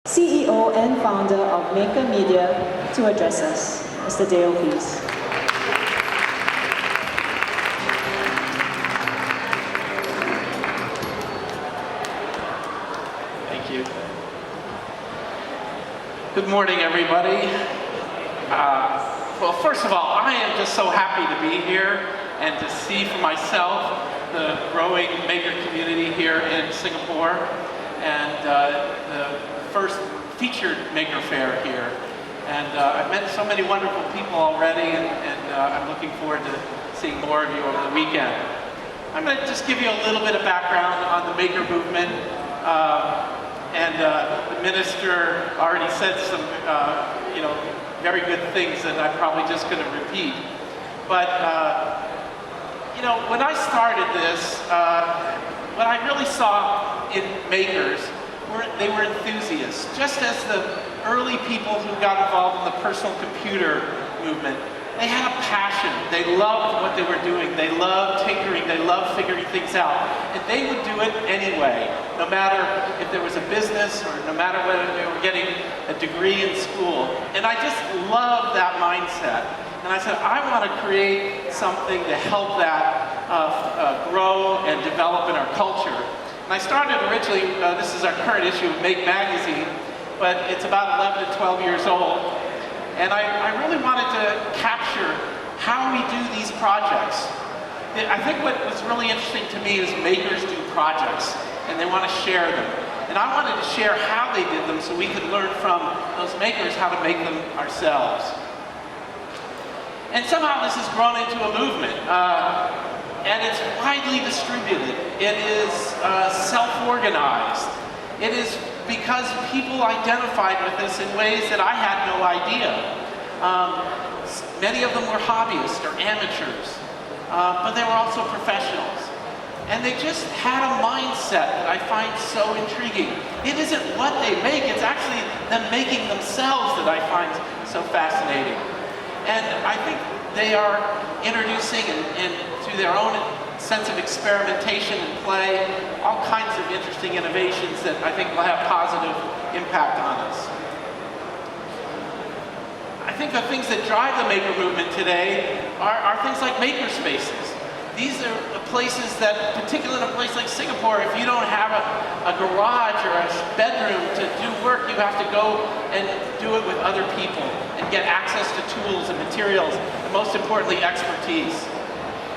CEO and founder of Maker Media, to address us. Mr. Dale, please. Thank you. Good morning, everybody. Well, first of all, I am just so happy to be here and to see for myself the growing maker community here in Singapore and the first featured Maker Faire here. And I've met so many wonderful people already, and I'm looking forward to seeing more of you over the weekend. I'm going to just give you a little bit of background on the maker movement. The minister already said some, very good things that I'm probably just going to repeat. But, when I started this, what I really saw in makers they were enthusiasts. Just as the early people who got involved in the personal computer movement, they had a passion. They loved what they were doing. They loved tinkering. They loved figuring things out. And they would do it anyway, no matter if there was a business or no matter whether they were getting a degree in school. And I just loved that mindset. And I said, I want to create something to help that grow and develop in our culture. And I started originally, this is our current issue of Make magazine, but it's about 11 to 12 years old. And I really wanted to capture how we do these projects. I think what was really interesting to me is makers do projects, and they want to share them. And I wanted to share how they did them so we could learn from those makers how to make them ourselves. And somehow this has grown into a movement. And it's widely distributed. It is self-organized. It is because people identified with this in ways that I had no idea. Many of them were hobbyists or amateurs, but they were also professionals. And they just had a mindset that I find so intriguing. It isn't what they make, it's actually them making themselves that I find so fascinating. And I think they are introducing and through their own sense of experimentation and play, all kinds of interesting innovations that I think will have positive impact on us. I think the things that drive the maker movement today are things like maker spaces. These are places that, particularly in a place like Singapore, if you don't have a garage or a bedroom to do work, you have to go and do it with other people and get access to tools and materials, and most importantly, expertise.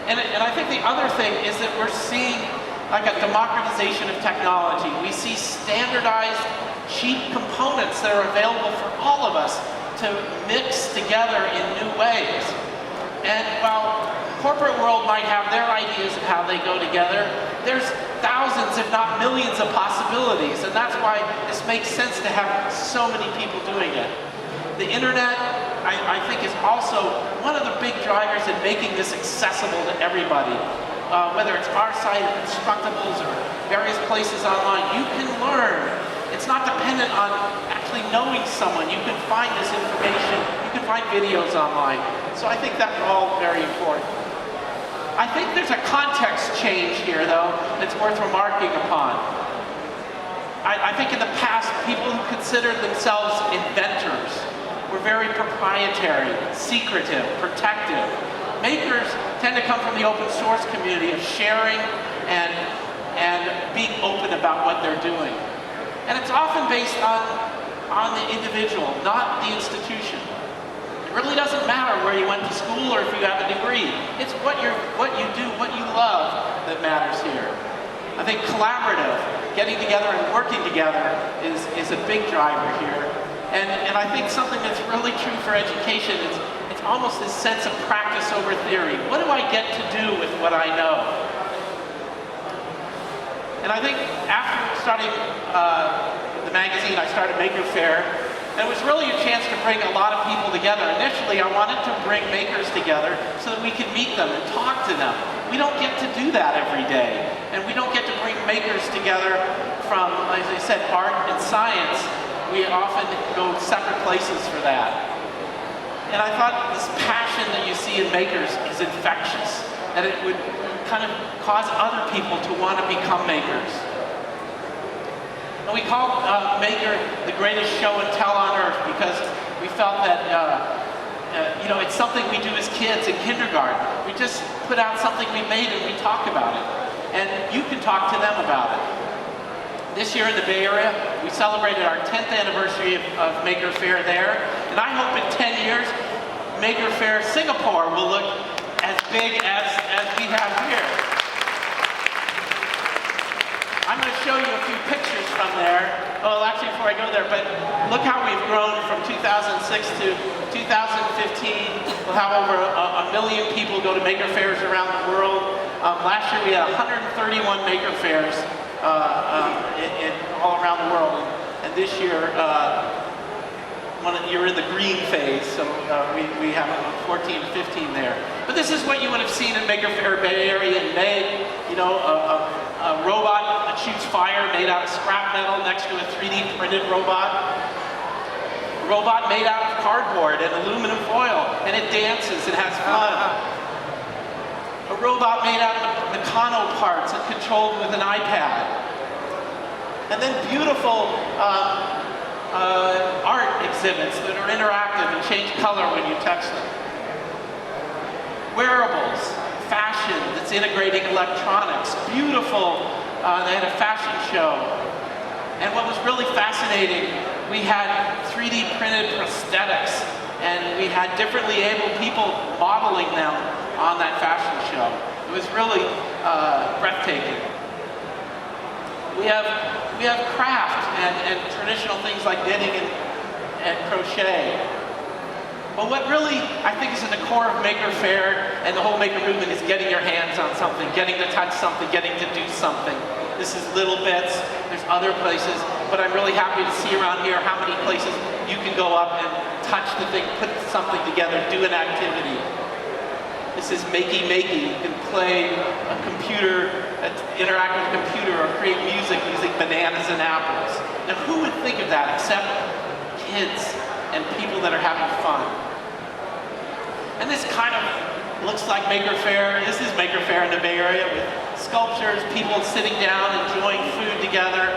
And I think the other thing is that we're seeing like a democratization of technology. We see standardized, cheap components that are available for all of us to mix together in new ways. And while corporate world might have their ideas of how they go together, there's thousands, if not millions, of possibilities, and that's why this makes sense to have so many people doing it. The internet, I think, is also one of the big drivers in making this accessible to everybody. Whether it's our site, Instructables, or various places online, you can learn. It's not dependent on actually knowing someone. You can find this information. You can find videos online. So I think that's all very important. I think there's a context change here, though, that's worth remarking upon. I think in the past, people who considered themselves inventors were very proprietary, secretive, protective. Makers tend to come from the open source community of sharing and being open about what they're doing. And it's often based on the individual, not the institution. It really doesn't matter where you went to school or if you have a degree. It's what you do, what you love that matters here. I think collaborative, getting together and working together is a big driver here. And I think something that's really true for education is it's almost this sense of practice over theory. What do I get to do with what I know? And I think after starting the magazine, I started Maker Faire. And it was really a chance to bring a lot of people together. Initially, I wanted to bring makers together so that we could meet them and talk to them. We don't get to do that every day. And we don't get to bring makers together from, as I said, art and science. We often go separate places for that. And I thought this passion that you see in makers is infectious, that it would kind of cause other people to want to become makers. And we called Maker the greatest show and tell on earth because we felt that you know, it's something we do as kids in kindergarten. We just put out something we made and we talk about it. And you can talk to them about it. This year in the Bay Area, we celebrated our 10th anniversary of Maker Faire there. And I hope in 10 years, Maker Faire Singapore will look as big as we have here. I'm going to show you a few pictures from there. Well, actually, before I go there, but look how we've grown from 2006 to 2015. We'll have over a million people go to Maker Faires around the world. Last year we had 131 Maker Faires all around the world. And this year, you're in the green phase, so we have 14, 15 there. But this is what you would have seen in Maker Faire Bay Area in May. You know, a robot that shoots fire made out of scrap metal next to a 3D printed robot. A robot made out of cardboard and aluminum foil, and it dances and has fun. A robot made out of Meccano parts and controlled with an iPad. And then beautiful art exhibits that are interactive and change color when you touch them. Wearables, fashion that's integrating electronics, beautiful. They had a fashion show. And what was really fascinating, we had 3D printed prosthetics, and we had differently abled people modeling them on that fashion show. It was really breathtaking. We have craft and traditional things like knitting and crochet. But what really, I think, is in the core of Maker Faire and the whole Maker movement is getting your hands on something, getting to touch something, getting to do something. This is little bits, there's other places, but I'm really happy to see around here how many places you can go up and touch the thing, put something together, do an activity. This is Makey Makey. You can play a computer, interact with a computer, or create music using bananas and apples. Now who would think of that except kids and people that are having fun? And this kind of looks like Maker Faire. This is Maker Faire in the Bay Area with sculptures, people sitting down, enjoying food together.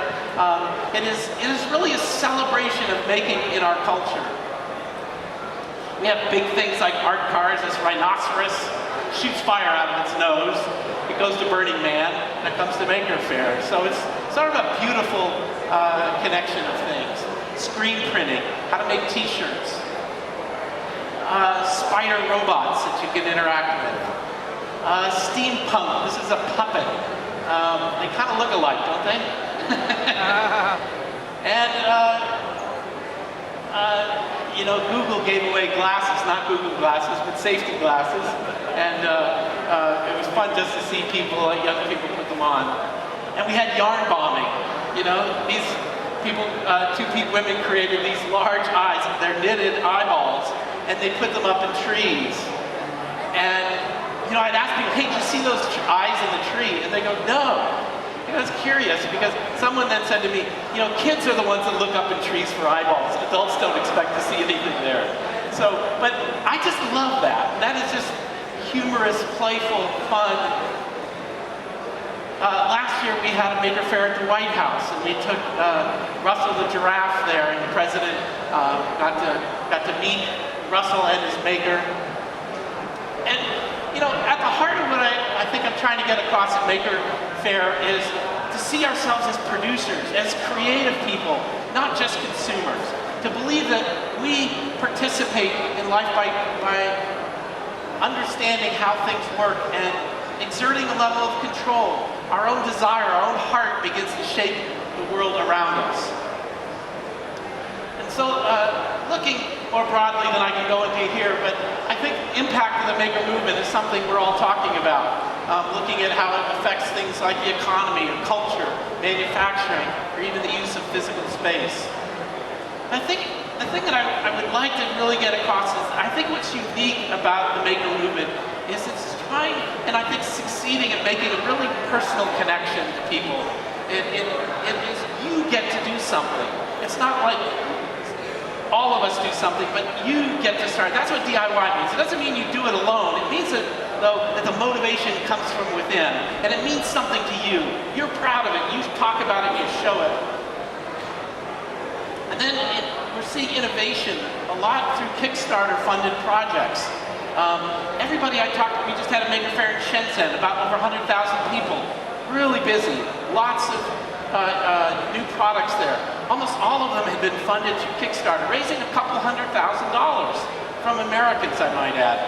It is really a celebration of making in our culture. We have big things like art cars. This rhinoceros shoots fire out of its nose. It goes to Burning Man, and it comes to Maker Faire. So it's sort of a beautiful connection of things. Screen printing, how to make t-shirts. Spider robots that you can interact with. Steampunk, this is a puppet. They kind of look alike, don't they? And you know, Google gave away glasses, not Google glasses, but safety glasses. And it was fun just to see people, young people put them on. And we had yarn bombing. You know, these people, two women created these large eyes. They're knitted eyeballs, and they put them up in trees. And you know, I'd ask people, hey, did you see those eyes in the tree? And they go, no. I was curious because someone then said to me, you know, kids are the ones that look up in trees for eyeballs. Adults don't expect to see anything there. So, but I just love that. That is just humorous, playful, fun. Last year we had a Maker Faire at the White House, and we took Russell the giraffe there, and the president got to meet Russell and his maker. And you know, at the heart of what I think I'm trying to get across at Maker Faire is to see ourselves as producers, as creative people, not just consumers. To believe that we participate in life by understanding how things work and exerting a level of control. Our own desire, our own heart begins to shape the world around us. And so, looking more broadly than I can go into here, but I think impact of the Maker movement is something we're all talking about. Looking at how it affects things like the economy or culture, manufacturing, or even the use of physical space. I think the thing that I would like to really get across is I think what's unique about the Maker movement is it's trying, and I think succeeding at making a really personal connection to people. It is you get to do something. It's not like all of us do something, but you get to start. That's what DIY means. It doesn't mean you do it alone. It means that, though, that the motivation comes from within, and it means something to you. You're proud of it. You talk about it. You show it. And then we're seeing innovation a lot through Kickstarter-funded projects. Everybody I talked to, we just had a Maker Faire in Shenzhen, about over 100,000 people, really busy, lots of new products there. Almost all of them had been funded through Kickstarter, raising a couple $100,000 from Americans, I might add.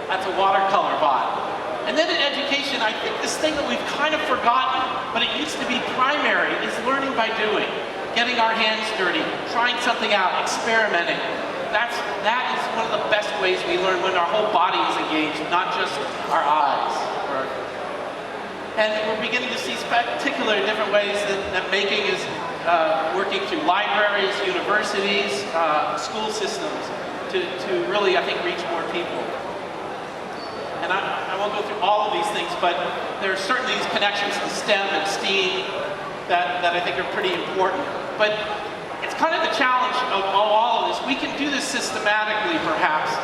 That's a watercolor bot. And then in education, I think this thing that we've kind of forgotten, but it used to be primary, is learning by doing, getting our hands dirty, trying something out, experimenting. That is one of the best ways we learn, when our whole body is engaged, not just our eyes. And we're beginning to see particular different ways that making is working through libraries, universities, school systems to really, I think, reach more people. And I won't go through all of these things, but there are certainly these connections to STEM and STEAM that I think are pretty important. But it's kind of the challenge of all of this. We can do this systematically, perhaps.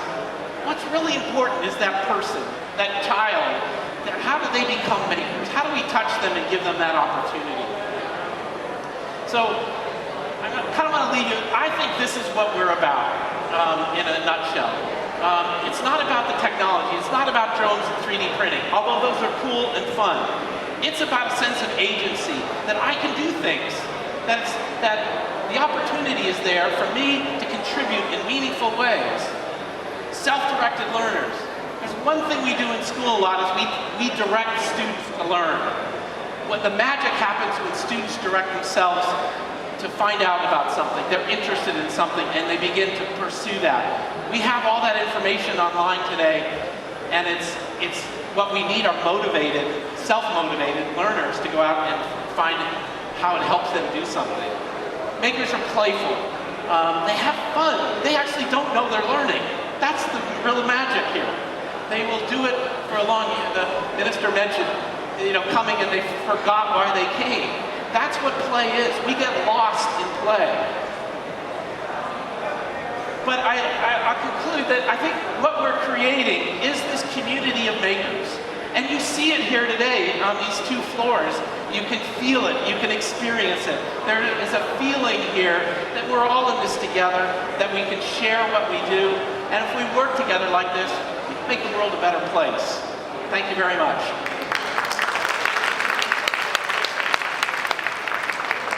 What's really important is that person, that child. How do they become makers? How do we touch them and give them that opportunity? So I kind of want to leave you, I think this is what we're about in a nutshell. It's not about the technology. It's not about drones and 3D printing, although those are cool and fun. It's about a sense of agency, that I can do things, that the opportunity is there for me to contribute in meaningful ways. Self-directed learners. There's one thing we do in school a lot is we direct students to learn. What the magic happens when students direct themselves to find out about something. They're interested in something and they begin to pursue that. We have all that information online today, and it's what we need are motivated, self-motivated learners to go out and find how it helps them do something. Makers are playful. They have fun. They actually don't know they're learning. That's the real magic here. They will do it for a long time. The minister mentioned, coming and they forgot why they came. That's what play is. We get lost in play. But I'll conclude that I think what we're creating is this community of makers. And you see it here today on these 2 floors. You can feel it, you can experience it. There is a feeling here that we're all in this together, that we can share what we do. And if we work together like this, we can make the world a better place. Thank you very much.